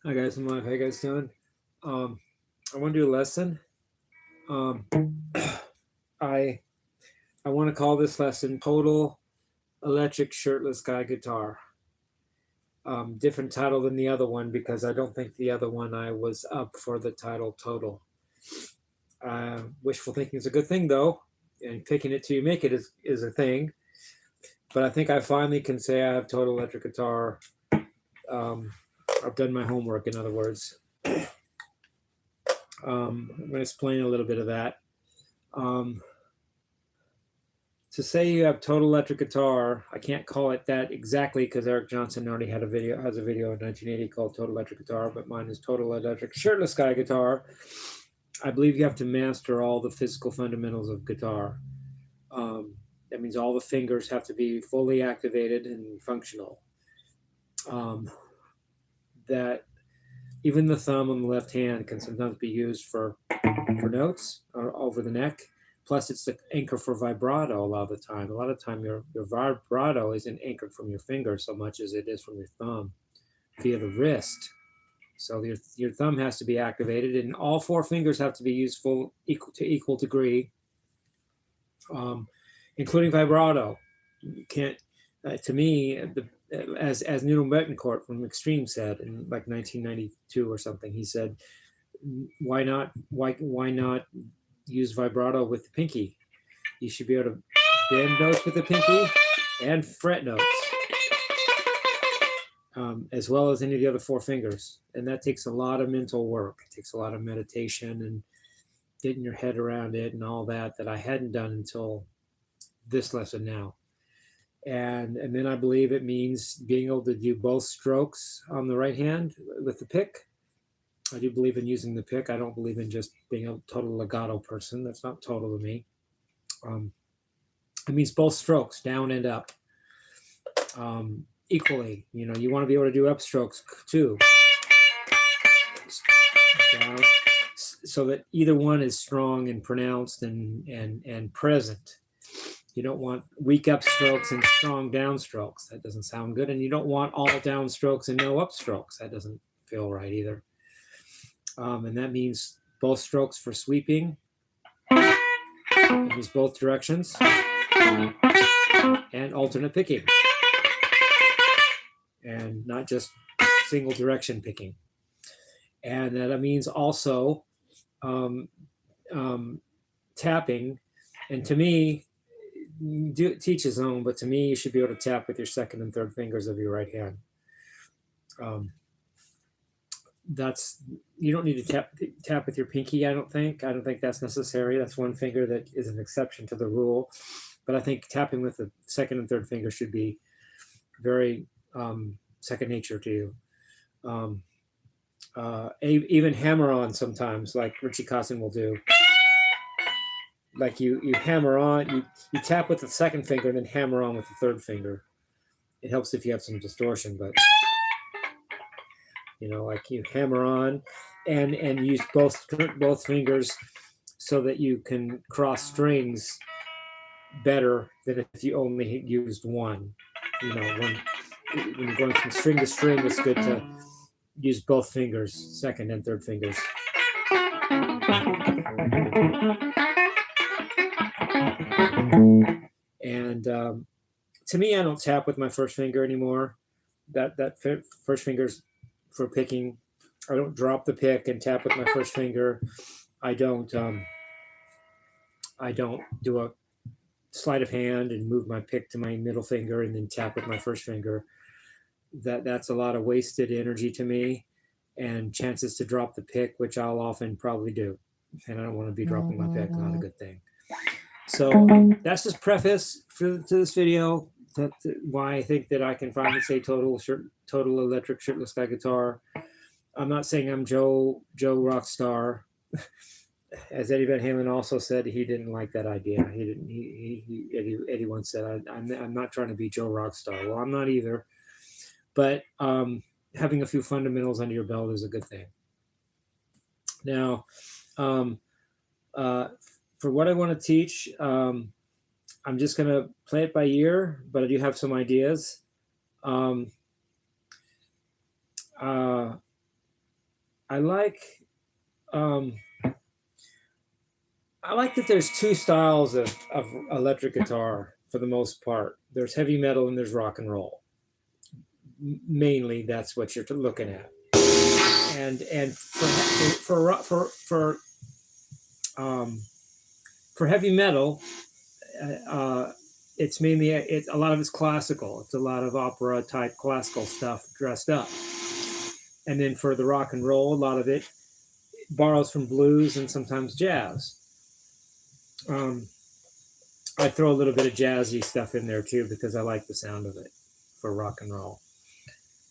Hi guys, I'm live. How you guys doing? I want to do a lesson. Um, I I want to call this lesson "Total Electric Shirtless Guy Guitar." Different title than the other one because I don't think the other one I was up for the title "Total." Wishful thinking is a good thing though, and picking it till you make it is a thing. But I think I finally can say I have total electric guitar. I've done my homework, in other words. I'm going to explain a little bit of that. To say you have total electric guitar, I can't call it that exactly because Eric Johnson already has a video in 1980 called Total Electric Guitar, but mine is Total Electric Shirtless Guy Guitar. I believe you have to master all the physical fundamentals of guitar. That means all the fingers have to be fully activated and functional. That even the thumb on the left hand can sometimes be used for notes or over the neck. Plus, it's the anchor for vibrato a lot of the time. A lot of the time, your vibrato isn't anchored from your finger so much as it is from your thumb via the wrist. So your thumb has to be activated, and all four fingers have to be used equal degree, including vibrato. You can't, to me, as Nuno Betancourt from Extreme said in like 1992 or something, he said, why not use vibrato with the pinky? You should be able to bend notes with the pinky and fret notes, as well as any of the other four fingers. And that takes a lot of mental work. It takes a lot of meditation and getting your head around it and all that I hadn't done until this lesson now. And then I believe it means being able to do both strokes on the right hand with the pick. I do believe in using the pick. I don't believe in just being a total legato person. That's not total to me. It means both strokes, down and up, equally. You know, you want to be able to do upstrokes too, down, so that either one is strong and pronounced and present. You don't want weak upstrokes and strong downstrokes. That doesn't sound good. And you don't want all downstrokes and no upstrokes. That doesn't feel right either. And that means both strokes for sweeping. It means both directions. And alternate picking. And not just single direction picking. And that means also tapping. And to me, teach his own, but to me, you should be able to tap with your second and third fingers of your right hand. You don't need to tap with your pinky. I don't think that's necessary. That's one finger that is an exception to the rule. But I think tapping with the second and third finger should be very second nature to you. Even hammer on sometimes, like Richie Cossin will do. Like you hammer on, you tap with the second finger and then hammer on with the third finger. It helps if you have some distortion, but you know, like you hammer on and use both fingers so that you can cross strings better than if you only used one. You know, when you're going from string to string, it's good to use both fingers, second and third fingers. And to me, I don't tap with my first finger anymore. That first finger's for picking. I don't drop the pick and tap with my first finger. I don't do a sleight of hand and move my pick to my middle finger and then tap with my first finger. That's a lot of wasted energy to me, and chances to drop the pick, which I'll often probably do. And I don't want to be dropping my pick. Not a good thing. So that's just preface to this video. Why I think that I can finally say total electric shirtless guy guitar. I'm not saying I'm Joe Rockstar. As Eddie Van Halen also said, he didn't like that idea. He didn't. Eddie once said, "I'm not trying to be Joe Rockstar." Well, I'm not either. But having a few fundamentals under your belt is a good thing. Now, for what I want to teach, I'm just going to play it by ear, but I do have some ideas. I like um, I like that there's two styles of electric guitar for the most part. There's heavy metal and there's rock and roll. Mainly, that's what you're looking at. And for heavy metal, it's mainly a lot of it's classical. It's a lot of opera type classical stuff dressed up. And then for the rock and roll, a lot of it borrows from blues and sometimes jazz. I throw a little bit of jazzy stuff in there too because I like the sound of it for rock and roll.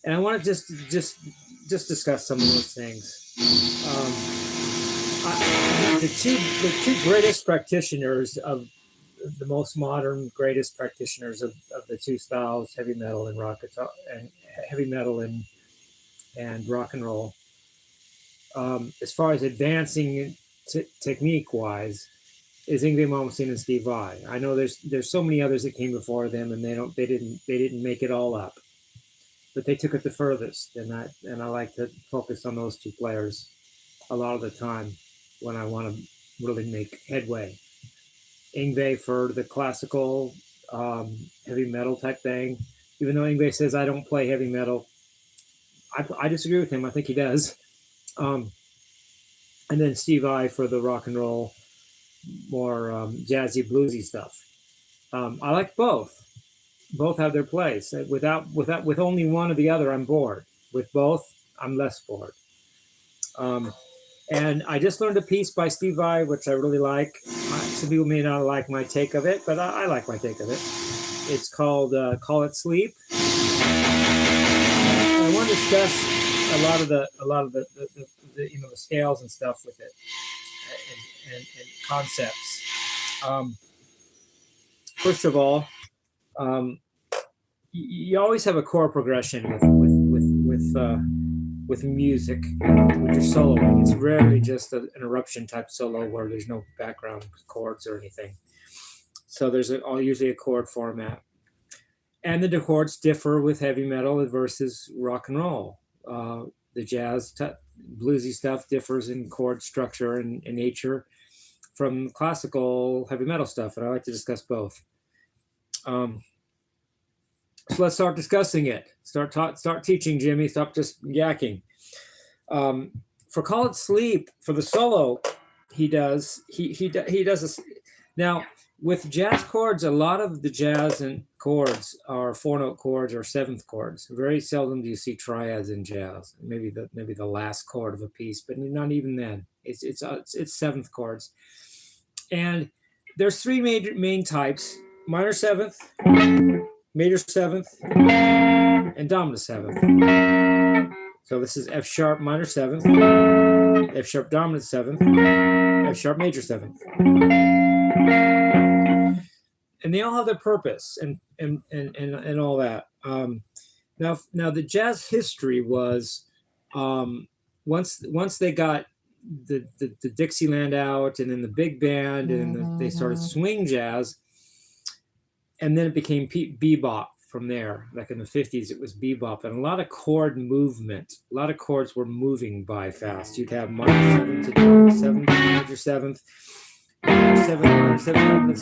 And I want to just discuss some of those things. The two greatest practitioners of the most modern greatest practitioners of the two styles, heavy metal and rock guitar, and heavy metal and rock and roll. As far as advancing technique wise, is Yngwie Malmsteen and Steve Vai. I know there's so many others that came before them, and they didn't make it all up, but they took it the furthest. And I like to focus on those two players a lot of the time when I want to really make headway. Yngwie for the classical heavy metal type thing, even though Yngwie says I don't play heavy metal, I disagree with him. I think he does. And then Steve Vai for the rock and roll, more jazzy, bluesy stuff. I like both. Both have their place. With only one or the other, I'm bored. With both, I'm less bored. And I just learned a piece by Steve Vai, which I really like. Some people may not like my take of it, but I like my take of it. It's called "Call It Sleep." I want to discuss a lot of the the scales and stuff with it, and concepts. First of all, you always have a chord progression with music, with your soloing. It's rarely just an eruption type solo where there's no background chords or anything. So there's usually a chord format. And the chords differ with heavy metal versus rock and roll. The jazz, bluesy stuff differs in chord structure and nature from classical heavy metal stuff, and I like to discuss both. So let's start discussing it. Start teaching, Jimmy. Stop just yakking. For "Call It Sleep," for the solo, he does this. Now, with jazz chords, a lot of the jazz and chords are 4-note chords or 7th chords. Very seldom do you see triads in jazz. Maybe the last chord of a piece, but not even then. It's 7th chords. And there's three main types: minor 7th, major 7th, and dominant 7th. So this is F sharp minor 7th, F sharp dominant 7th, F sharp major 7th. And they all have their purpose and all that. Now the jazz history was once they got the Dixieland out, and then the big band, and then they started swing jazz, and then it became bebop from there. Like in the 50s, it was bebop, and a lot of chord movement. A lot of chords were moving by fast. You'd have minor 7th to dominant 7th, major 7th, major 7th, minor 7th,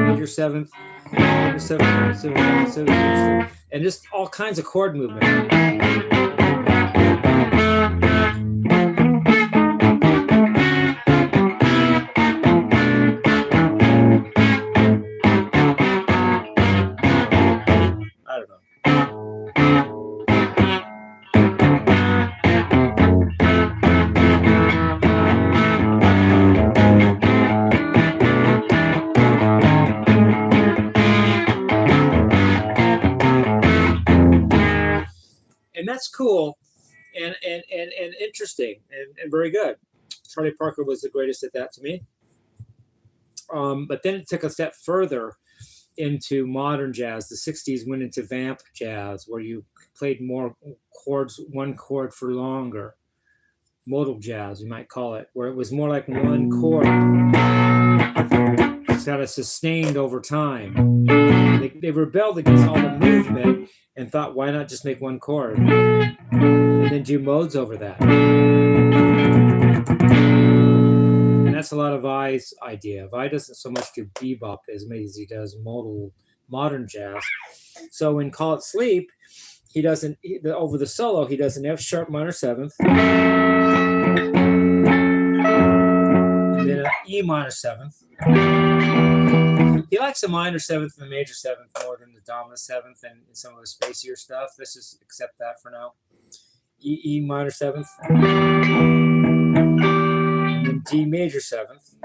major 7th, major 7th, minor 7th, major 7th, and just all kinds of chord movement. That's cool and interesting and very good. Charlie Parker was the greatest at that to me. But then it took a step further into modern jazz. The 60s went into vamp jazz, where you played more chords, one chord for longer. Modal jazz, you might call it, where it was more like one chord. It's kind of sustained over time. They rebelled against all the movement and thought, why not just make one chord? and then do modes over that. And that's a lot of Vi's idea. Vi doesn't so much do bebop as much as he does modern jazz. So in Call It Sleep, he doesn't, over the solo, he does an F sharp minor 7th, and then an E minor 7th. He likes a minor 7th and a major 7th more than the dominant 7th and some of the spacier stuff. Let's just accept that for now. E minor 7th, and then D major 7th,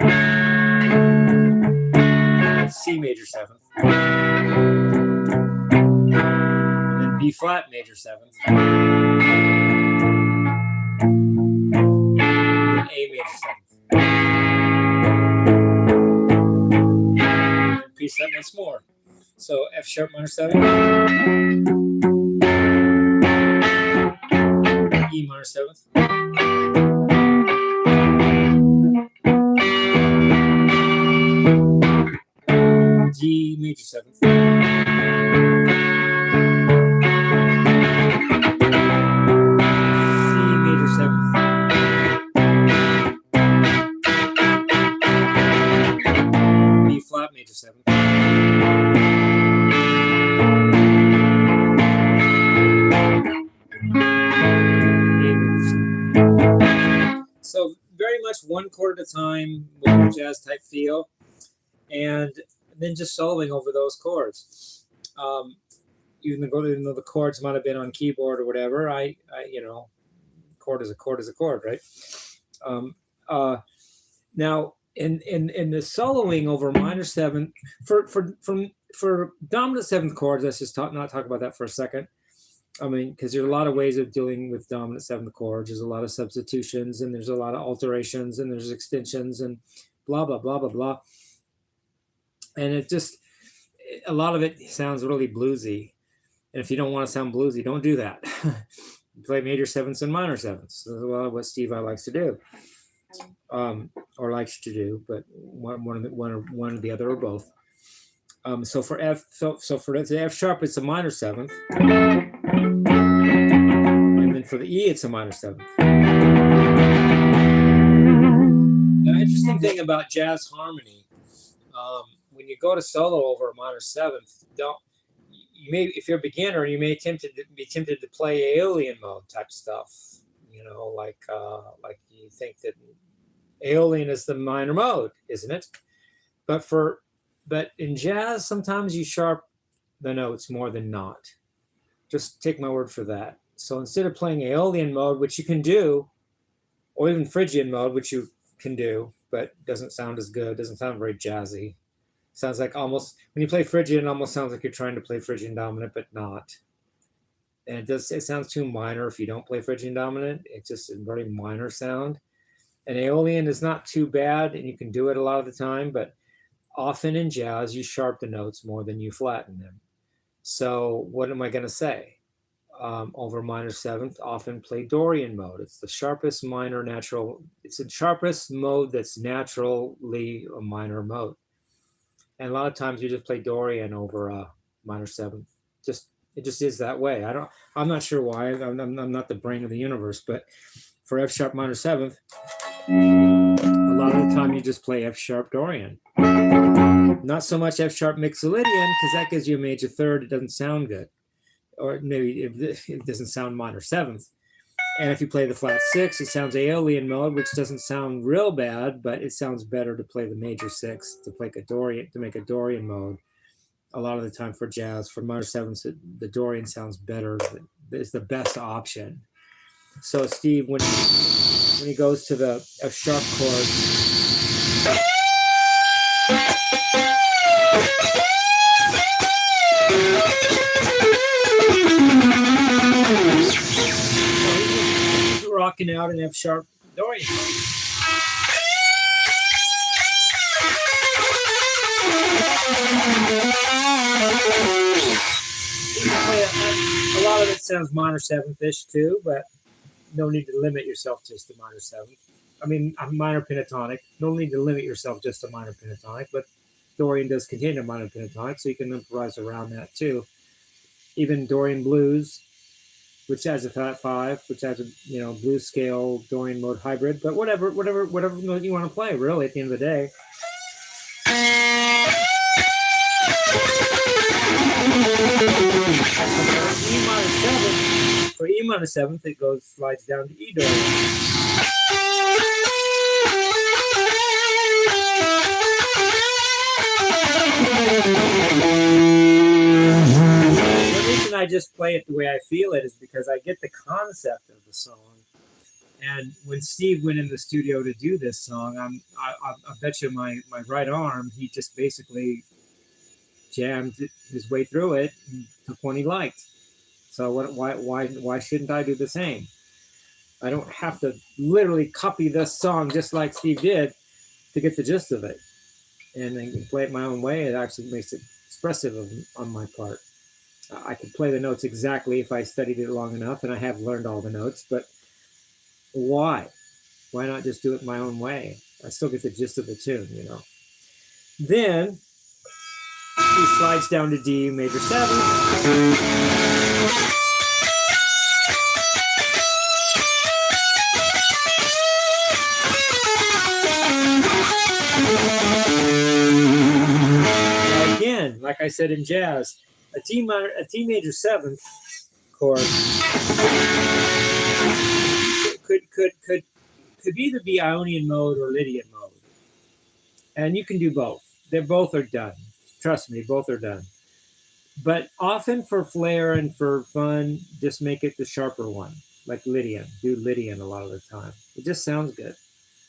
C major 7th, and then B flat major 7th, and then A major 7th, and then repeats that once more. So F sharp minor 7th, E minor 7th, D major 7th, C major 7th, B flat major 7th, so very much one chord at a time, modern jazz type feel, and then just soloing over those chords. Even though the chords might have been on keyboard or whatever, I chord is a chord is a chord, right? Now in the soloing over minor 7th for dominant 7th chords, let's just not talk about that for a second. I mean, because there's a lot of ways of dealing with dominant 7th chords. There's a lot of substitutions, and there's a lot of alterations, and there's extensions, and blah blah blah blah blah. And it just, a lot of it sounds really bluesy. And if you don't want to sound bluesy, don't do that. Play major 7ths and minor 7ths. That's a lot of what Steve Vai likes to do, or likes to do, but one or the other or both. So for F, so for the F sharp, it's a minor 7th, and then for the E, it's a minor 7th. Now, interesting thing about jazz harmony, when you go to solo over a minor 7th, if you're a beginner, you may be tempted to play Aeolian mode type stuff. Like you think that Aeolian is the minor mode, isn't it? But in jazz, sometimes you sharp the notes more than not. Just take my word for that. So instead of playing Aeolian mode, which you can do, or even Phrygian mode, which you can do, but doesn't sound as good, doesn't sound very jazzy. Sounds like almost, when you play Phrygian, it almost sounds like you're trying to play Phrygian dominant, but not. And it sounds too minor if you don't play Phrygian dominant. It's just a very minor sound. And Aeolian is not too bad, and you can do it a lot of the time, but often in jazz, you sharp the notes more than you flatten them. So what am I going to say? Over minor 7th, often play Dorian mode. It's the sharpest minor natural. It's the sharpest mode that's naturally a minor mode. And a lot of times you just play Dorian over a minor 7th. It just is that way. I'm not sure why. I'm not the brain of the universe, but for F sharp minor 7th, a lot of the time you just play F sharp Dorian. Not so much F sharp Mixolydian, because that gives you a major 3rd. It doesn't sound good. Or maybe it doesn't sound minor 7th. And if you play the flat 6, it sounds Aeolian mode, which doesn't sound real bad, but it sounds better to play the major 6, to make a Dorian mode. A lot of the time for jazz, for minor 7ths, the Dorian sounds better. It's the best option. So Steve, when he goes to the F sharp chord, he's rocking out an F sharp Dorian. A lot of it sounds minor 7th-ish too, but no need to limit yourself just to minor 7th. I mean, a minor pentatonic. No need to limit yourself just to minor pentatonic, but Dorian does contain a minor pentatonic, so you can improvise around that too. Even Dorian blues, which has a flat 5, which has a blues scale Dorian mode hybrid. But whatever note you want to play, really, at the end of the day. For E minor 7th, it slides down to E Dorian. The reason I just play it the way I feel it is because I get the concept of the song. And when Steve went in the studio to do this song, I bet you my right arm, he just basically jammed his way through it and took one he liked. So why shouldn't I do the same? I don't have to literally copy this song just like Steve did to get the gist of it. And then play it my own way. It actually makes it expressive on my part. I could play the notes exactly if I studied it long enough, and I have learned all the notes, but why? Why not just do it my own way? I still get the gist of the tune, Then he slides down to D major 7. Again, like I said in jazz, a T major 7th chord could either be Ionian mode or Lydian mode, and you can do both. Both are done. Trust me, both are done. But often for flair and for fun, just make it the sharper one, like Lydian. Do Lydian a lot of the time. It just sounds good.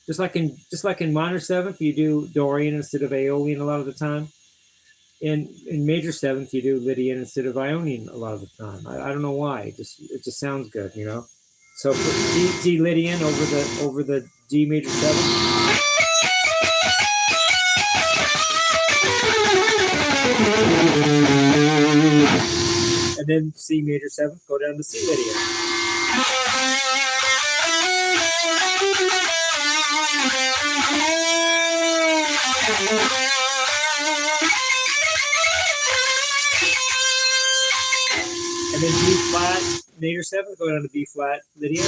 Just like in minor 7th, you do Dorian instead of Aeolian a lot of the time. In major 7th, you do Lydian instead of Ionian a lot of the time. I don't know why. It just sounds good, So for D Lydian over the D major 7th. And then C major 7th, go down to C Lydian. And then B flat, major 7th, go down to B flat, Lydian.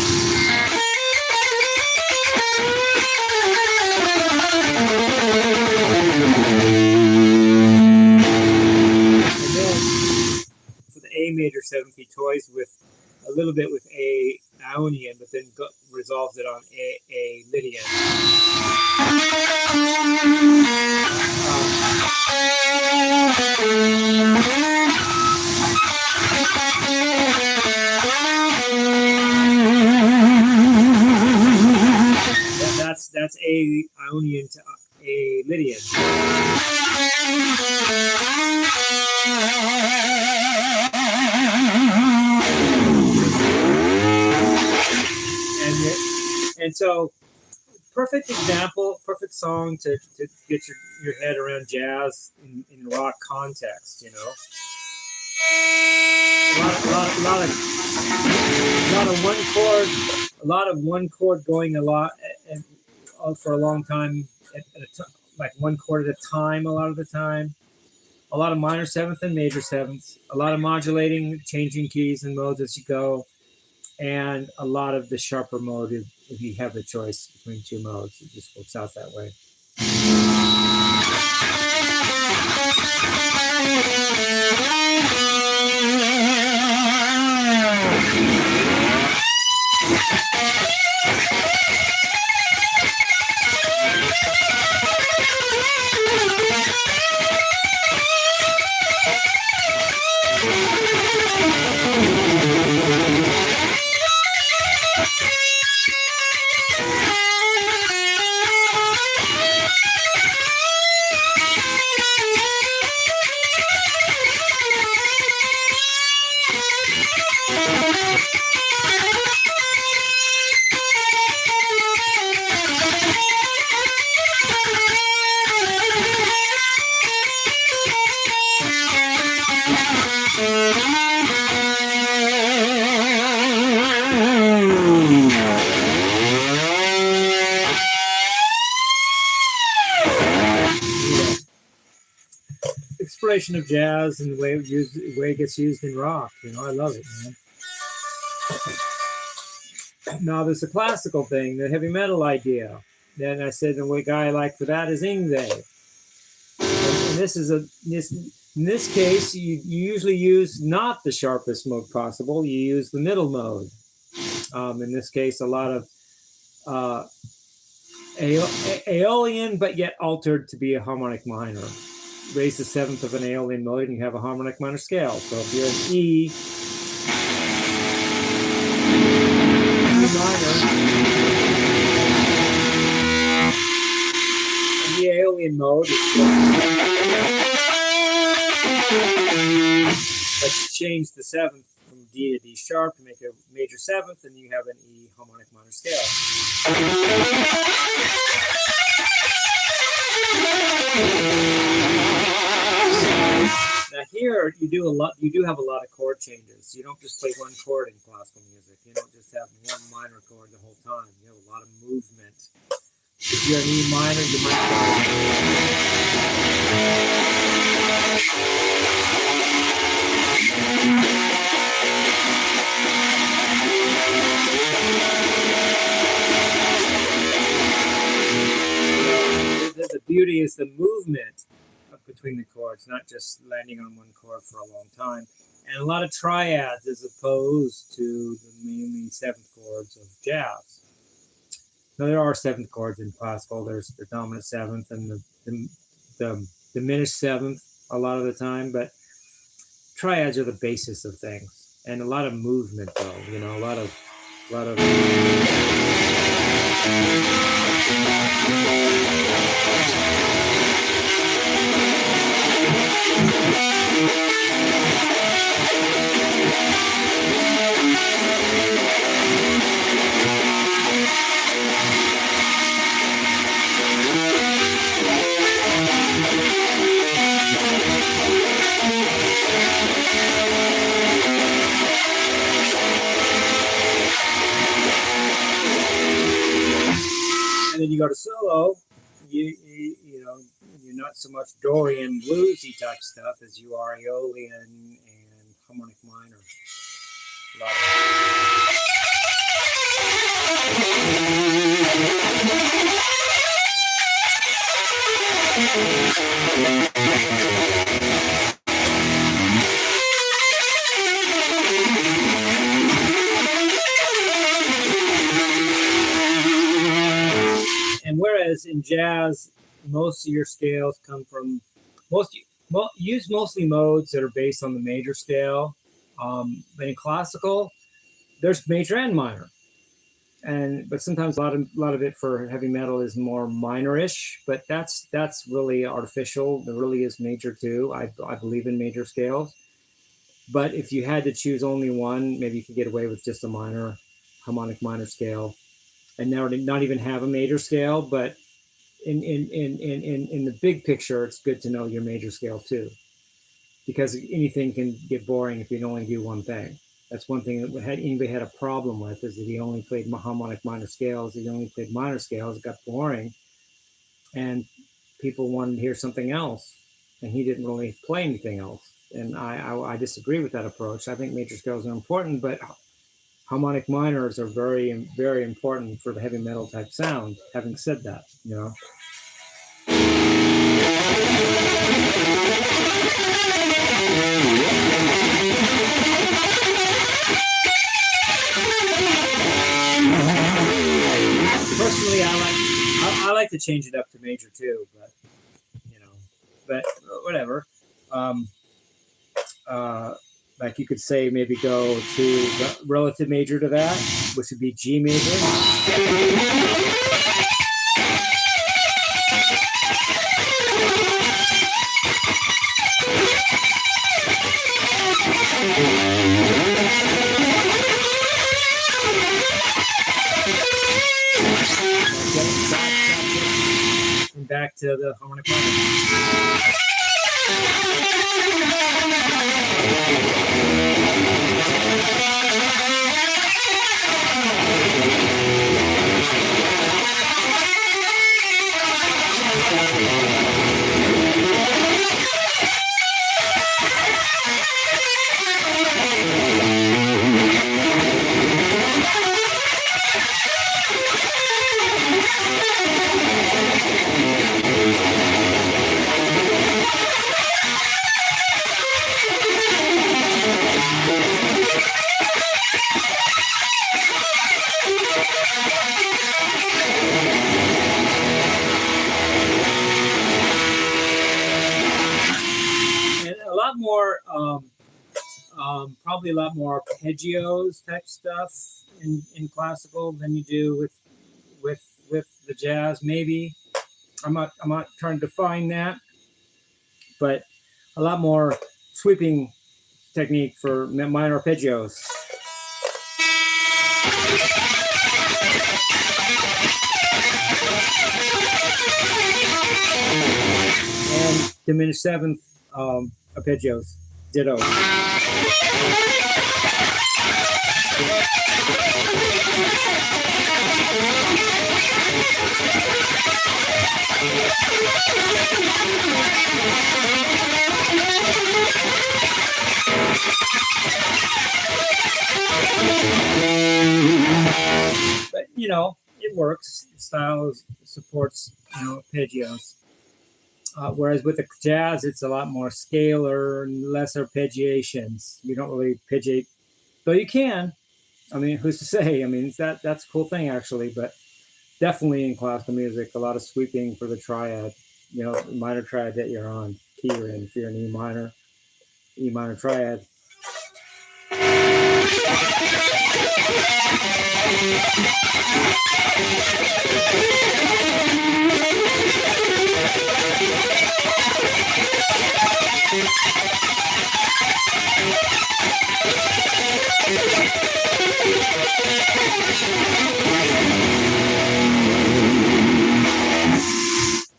And then for the A major 7th, he toys with a little bit with A Ionian, but then resolves it on A Lydian. That's A Ionian to A Lydian. And so, perfect example, perfect song to get your head around jazz in rock context, A lot of one chord going a lot for a long time, like one chord at a time a lot of the time. A lot of minor 7th and major 7th. A lot of modulating, changing keys and modes as you go. And a lot of the sharper mode if you have the choice between two modes. It just works out that way. Exploration of jazz and the way it gets used in rock. I love it, man. Now there's a classical thing, the heavy metal idea. Then I said the guy I like for that is Ingve. And this is in this case, you usually use not the sharpest mode possible. You use the middle mode. In this case, a lot of Aeolian, but yet altered to be a harmonic minor. Raise the seventh of an Aeolian mode, and you have a harmonic minor scale. So if you're an E minor, in the Aeolian mode, let's change the seventh from D to D sharp to make a major seventh, and you have an E harmonic minor scale. Now here you do have a lot of chord changes. You don't just play one chord in classical music. You don't just have one minor chord the whole time. You have a lot of movement. If you're an E minor, you might the beauty is the movement between the chords, not just landing on one chord for a long time. And a lot of triads as opposed to the mainly seventh chords of jazz. Now there are seventh chords in classical. There's the dominant seventh and the diminished seventh a lot of the time, but triads are the basis of things. And a lot of movement though, you know, a lot of and then you go to solo, you know, you're not so much Dorian bluesy type stuff as you are Aeolian and harmonic minor. And whereas in jazz, most of your scales come from use mostly modes that are based on the major scale. But in classical, there's major and minor, but sometimes a lot of it for heavy metal is more minorish. But that's really artificial. There really is major too. I believe in major scales. But if you had to choose only one, maybe you could get away with just a minor harmonic minor scale, and not even have a major scale. But in the big picture, it's good to know your major scale too, because anything can get boring if you can only do one thing. That's one thing that anybody had a problem with, is that he only played harmonic minor scales. He only played minor scales. It got boring, and people wanted to hear something else, and he didn't really play anything else. And I disagree with that approach. I think major scales are important, but harmonic minors are very, very important for the heavy metal type sound. Having said that, you know. Personally, I like to change it up to major too, but you know, but whatever. Like you could say, maybe go to the relative major to that, which would be G major. And back to the harmonic minor. probably a lot more arpeggios type stuff in classical than you do with the jazz. Maybe I'm not trying to define that, but a lot more sweeping technique for minor arpeggios. And diminished seventh arpeggios, ditto. But you know, it works. The style supports, you know, arpeggios. Whereas with the jazz, it's a lot more scalar and less arpeggiations. You don't really arpeggiate, though you can. I mean, who's to say? I mean, that's a cool thing actually. But definitely in classical music, a lot of sweeping for the triad. You know, minor triad that you're on, key you're in. If you're in E minor triad.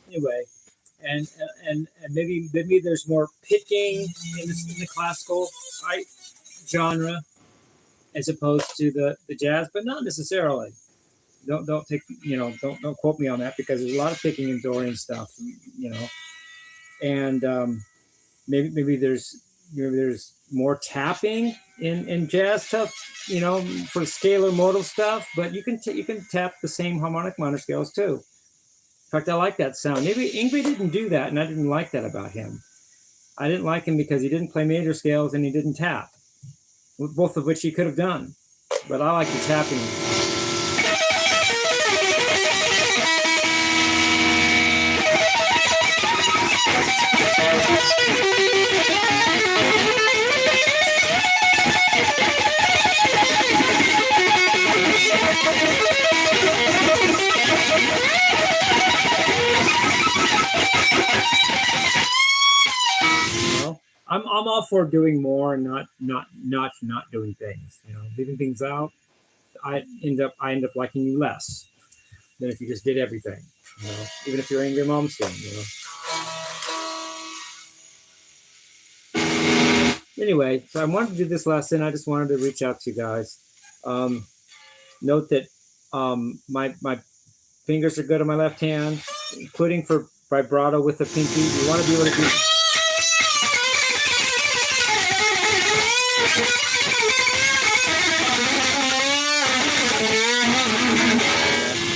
Anyway, and maybe there's more picking in the classical genre as opposed to the jazz, but not necessarily. Don't take, you know, don't quote me on that, because there's a lot of picking in Dorian stuff, you know, and maybe there's more tapping in jazz stuff, you know, for scalar modal stuff, but you can tap the same harmonic minor scales too. In fact, I like that sound. Maybe Yngwie didn't do that, and I didn't like that about him. I didn't like him because he didn't play major scales and he didn't tap, both of which he could have done. But I like the tapping. I'm all for doing more and not doing things. You know, leaving things out. I end up liking you less than if you just did everything. You know, even if you're Yngwie Malmsteen. You know. Anyway, so I wanted to do this lesson. I just wanted to reach out to you guys. Note that my fingers are good on my left hand, including for vibrato with the pinky. You want to be able to do.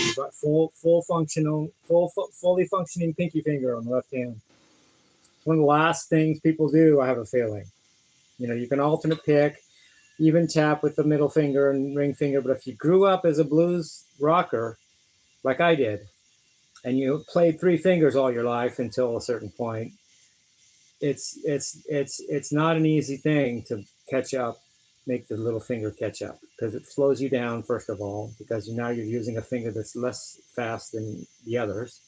You've got fully functioning pinky finger on the left hand. It's one of the last things people do, I have a feeling. You know, you can alternate pick, even tap with the middle finger and ring finger, but if you grew up as a blues rocker, like I did, and you played three fingers all your life until a certain point, it's not an easy thing to catch up, make the little finger catch up, because it slows you down, first of all, because now you're using a finger that's less fast than the others.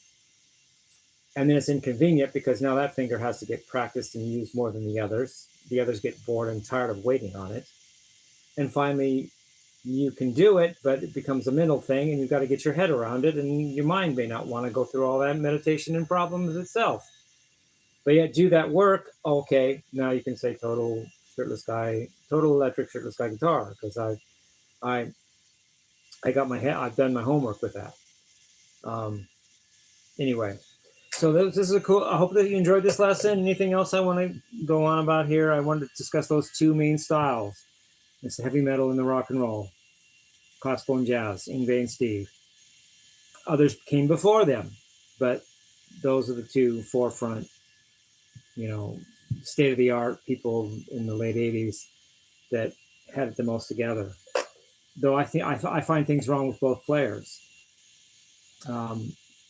And then it's inconvenient because now that finger has to get practiced and used more than the others. The others get bored and tired of waiting on it. And finally, you can do it, but it becomes a mental thing and you've got to get your head around it, and your mind may not want to go through all that meditation and problems itself. But yet do that work, okay, now you can say total Shirtless Guy, total electric Shirtless Guy guitar, because I got my head, I've done my homework with that. Anyway, so this is a cool, I hope that you enjoyed this lesson. Anything else I want to go on about here? I wanted to discuss those two main styles. It's the heavy metal and the rock and roll, classical and jazz, Yngwie and Steve. Others came before them, but those are the two forefront, you know, state-of-the-art people in the late 80s that had it the most together. Though I think I find things wrong with both players.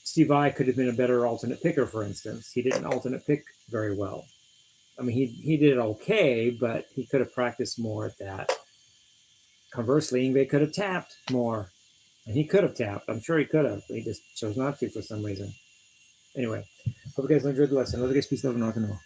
Steve Vai could have been a better alternate picker, for instance. He didn't alternate pick very well. I mean, he did okay, but he could have practiced more at that. Conversely, Ingve could have tapped more, and he could have tapped. I'm sure he could have. He just chose not to for some reason. Anyway, hope you guys enjoyed the lesson. Love you guys. Peace, love, and rock and roll.